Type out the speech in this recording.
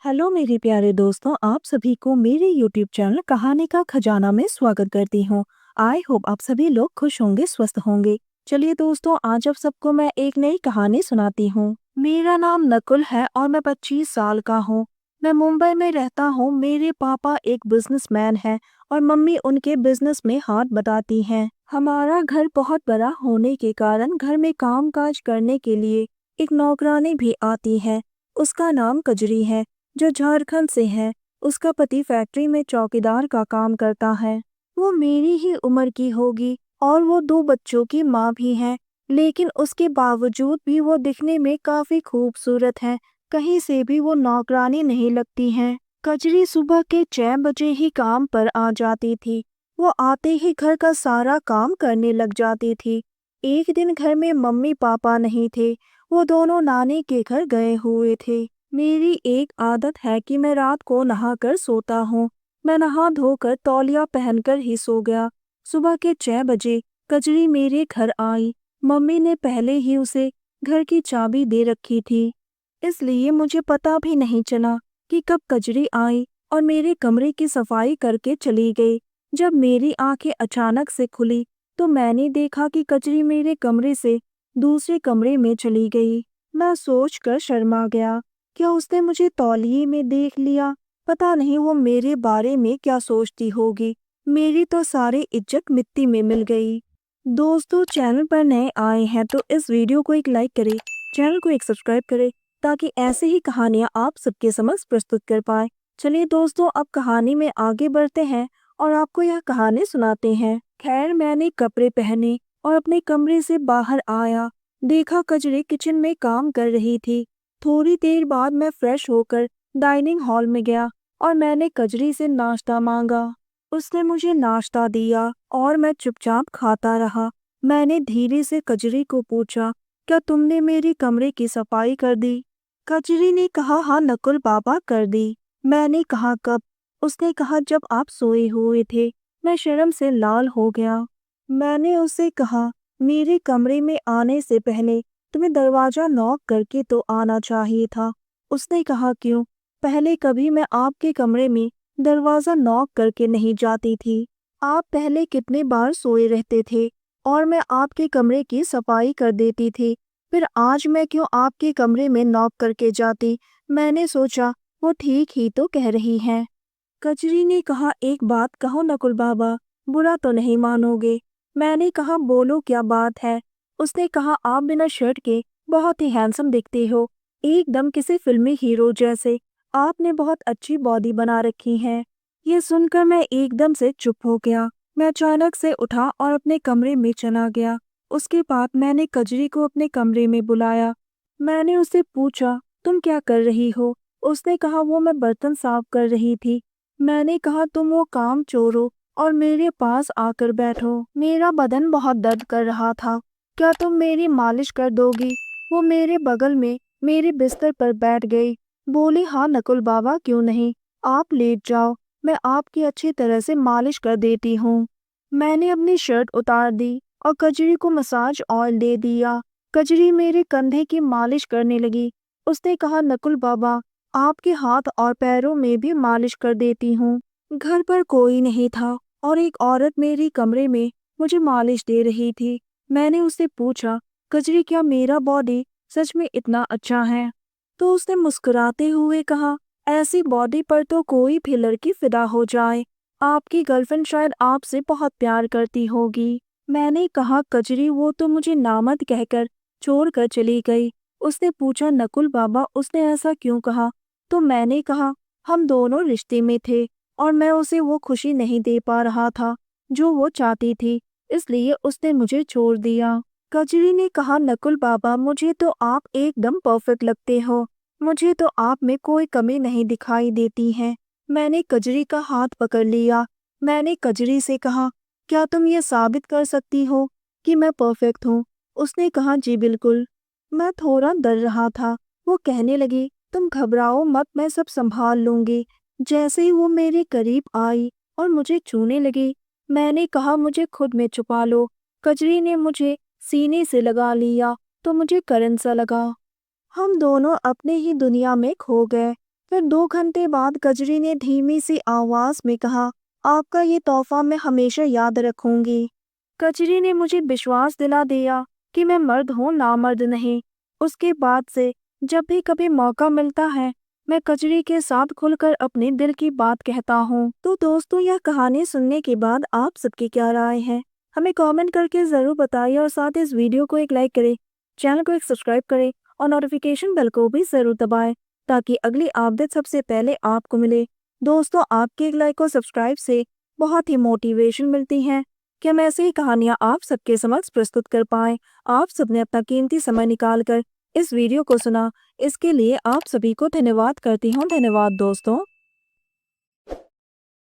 Hello मेरे प्यारे दोस्तों, आप सभी को मेरे यूट्यूब चैनल कहानी का खजाना में स्वागत करती हूँ। आई होप आप सभी लोग खुश होंगे, स्वस्थ होंगे। चलिए दोस्तों, आज आप सबको मैं एक नई कहानी सुनाती हूँ। मेरा नाम नकुल है और मैं 25 साल का हूँ। मैं मुंबई में रहता हूँ। मेरे पापा एक बिजनेसमैन है और मम्मी उनके बिजनेस में हाथ बटाती हैं। हमारा घर बहुत बड़ा होने के कारण घर में काम काज करने के लिए एक नौकरानी भी आती है। उसका नाम कजरी है, जो झारखंड से है। उसका पति फैक्ट्री में चौकीदार का काम करता है। वो मेरी ही उम्र की होगी और वो 2 बच्चों की माँ भी है, लेकिन उसके बावजूद भी वो दिखने में काफी खूबसूरत है। कहीं से भी वो नौकरानी नहीं लगती है। कजरी सुबह के 6 बजे ही काम पर आ जाती थी। वो आते ही घर का सारा काम करने लग जाती थी। एक दिन घर में मम्मी पापा नहीं थे। वो दोनों नानी के घर गए हुए थे। मेरी एक आदत है कि मैं रात को नहाकर सोता हूँ। मैं नहा धोकर तौलिया पहनकर ही सो गया। सुबह के 6 बजे कजरी मेरे घर आई। मम्मी ने पहले ही उसे घर की चाबी दे रखी थी, इसलिए मुझे पता भी नहीं चला कि कब कजरी आई और मेरे कमरे की सफाई करके चली गई। जब मेरी आंखें अचानक से खुली तो मैंने देखा कि कजरी मेरे कमरे से दूसरे कमरे में चली गई। मैं सोचकर शर्मा गया। क्या उसने मुझे तौलिए में देख लिया? पता नहीं वो मेरे बारे में क्या सोचती होगी। मेरी तो सारी इज्जत मिट्टी में मिल गई। दोस्तों, चैनल पर नए आए हैं तो इस वीडियो को एक लाइक करें, चैनल को एक सब्सक्राइब करें, ताकि ऐसे ही कहानियाँ आप सबके समक्ष प्रस्तुत कर पाए। चलिए दोस्तों, अब कहानी में आगे बढ़ते हैं और आपको यह कहानी सुनाते हैं। खैर, मैंने कपड़े पहने और अपने कमरे से बाहर आया। देखा कजरी किचन में काम कर रही थी। थोड़ी देर बाद मैं फ्रेश होकर डाइनिंग हॉल में गया और मैंने कजरी से नाश्ता मांगा। उसने मुझे नाश्ता दिया और मैं चुपचाप खाता रहा। मैंने धीरे से कजरी को पूछा, क्या तुमने मेरी कमरे की सफाई कर दी? कजरी ने कहा, हाँ नकुल बाबा, कर दी। मैंने कहा, कब? उसने कहा, जब आप सोए हुए थे। मैं शर्म से लाल हो गया। मैंने उससे कहा, मेरे कमरे में आने से पहले तुम्हें दरवाजा नॉक करके तो आना चाहिए था। उसने कहा, क्यों? पहले कभी मैं आपके कमरे में दरवाजा नॉक करके नहीं जाती थी। आप पहले कितने बार सोए रहते थे और मैं आपके कमरे की सफाई कर देती थी। फिर आज मैं क्यों आपके कमरे में नॉक करके जाती? मैंने सोचा वो ठीक ही तो कह रही हैं। कजरी ने कहा, एक बात कहो नकुल बाबा, बुरा तो नहीं मानोगे? मैंने कहा, बोलो क्या बात है? उसने कहा, आप बिना शर्ट के बहुत ही हैंडसम दिखते हो, एकदम किसी फिल्मी हीरो जैसे। आपने बहुत अच्छी बॉडी बना रखी है। ये सुनकर मैं एकदम से चुप हो गया। मैं अचानक से उठा और अपने कमरे में चला गया। उसके बाद मैंने कजरी को अपने कमरे में बुलाया। मैंने उससे पूछा, तुम क्या कर रही हो? उसने कहा, वो मैं बर्तन साफ कर रही थी। मैंने कहा, तुम वो काम छोड़ो और मेरे पास आकर बैठो। मेरा बदन बहुत दर्द कर रहा था। क्या तुम मेरी मालिश कर दोगी? वो मेरे बगल में मेरे बिस्तर पर बैठ गई। बोली, हाँ नकुल बाबा, क्यों नहीं, आप लेट जाओ, मैं आपकी अच्छी तरह से मालिश कर देती हूँ। मैंने अपनी शर्ट उतार दी और कजरी को मसाज ऑयल दे दिया। कजरी मेरे कंधे की मालिश करने लगी। उसने कहा, नकुल बाबा, आपके हाथ और पैरों में भी मालिश कर देती हूँ। घर पर कोई नहीं था और एक औरत मेरी कमरे में मुझे मालिश दे रही थी। मैंने उससे पूछा, कजरी, क्या मेरा बॉडी सच में इतना अच्छा है? तो उसने मुस्कुराते हुए कहा, ऐसी बॉडी पर तो कोई भी लड़की फिदा हो जाए। आपकी गर्लफ्रेंड शायद आपसे बहुत प्यार करती होगी। मैंने कहा, कजरी, वो तो मुझे नामर्द कहकर छोड़कर चली गई। उसने पूछा, नकुल बाबा, उसने ऐसा क्यों कहा? तो मैंने कहा, हम दोनों रिश्ते में थे और मैं उसे वो खुशी नहीं दे पा रहा था जो वो चाहती थी, इसलिए उसने मुझे छोड़ दिया। कजरी ने कहा, नकुल बाबा, मुझे तो आप एकदम परफेक्ट लगते हो। मुझे तो आप में कोई कमी नहीं दिखाई देती है। मैंने कजरी का हाथ पकड़ लिया। मैंने कजरी से कहा, क्या तुम ये साबित कर सकती हो कि मैं परफेक्ट हूँ? उसने कहा, जी बिल्कुल। मैं थोड़ा डर रहा था। वो कहने लगी, तुम घबराओ मत, मैं सब संभाल लूंगी। जैसे ही वो मेरे करीब आई और मुझे छूने लगी, मैंने कहा, मुझे खुद में छुपा लो। कजरी ने मुझे सीने से लगा लिया तो मुझे करंट सा लगा। हम दोनों अपने ही दुनिया में खो गए। फिर 2 घंटे बाद कजरी ने धीमी सी आवाज में कहा, आपका ये तोहफा मैं हमेशा याद रखूंगी। कजरी ने मुझे विश्वास दिला दिया कि मैं मर्द हूँ, नामर्द नहीं। उसके बाद से जब भी कभी मौका मिलता है, मैं कजरी के साथ खुलकर अपने दिल की बात कहता हूँ। तो दोस्तों, यह कहानी सुनने के बाद आप सबकी क्या राय है, हमें कमेंट करके ज़रूर बताइए और साथ ही इस वीडियो को एक लाइक करें, चैनल को एक सब्सक्राइब करें और नोटिफिकेशन बेल को भी ज़रूर दबाएं ताकि अगली अपडेट सबसे पहले आपको मिले। दोस्तों, आपके एक लाइक और सब्सक्राइब से बहुत ही मोटिवेशन मिलती है कि हम ऐसी ही कहानियाँ आप सबके समक्ष प्रस्तुत कर पाएँ। आप सबने अपना कीमती समय निकाल कर इस वीडियो को सुना, इसके लिए आप सभी को धन्यवाद करती हूँ। धन्यवाद दोस्तों।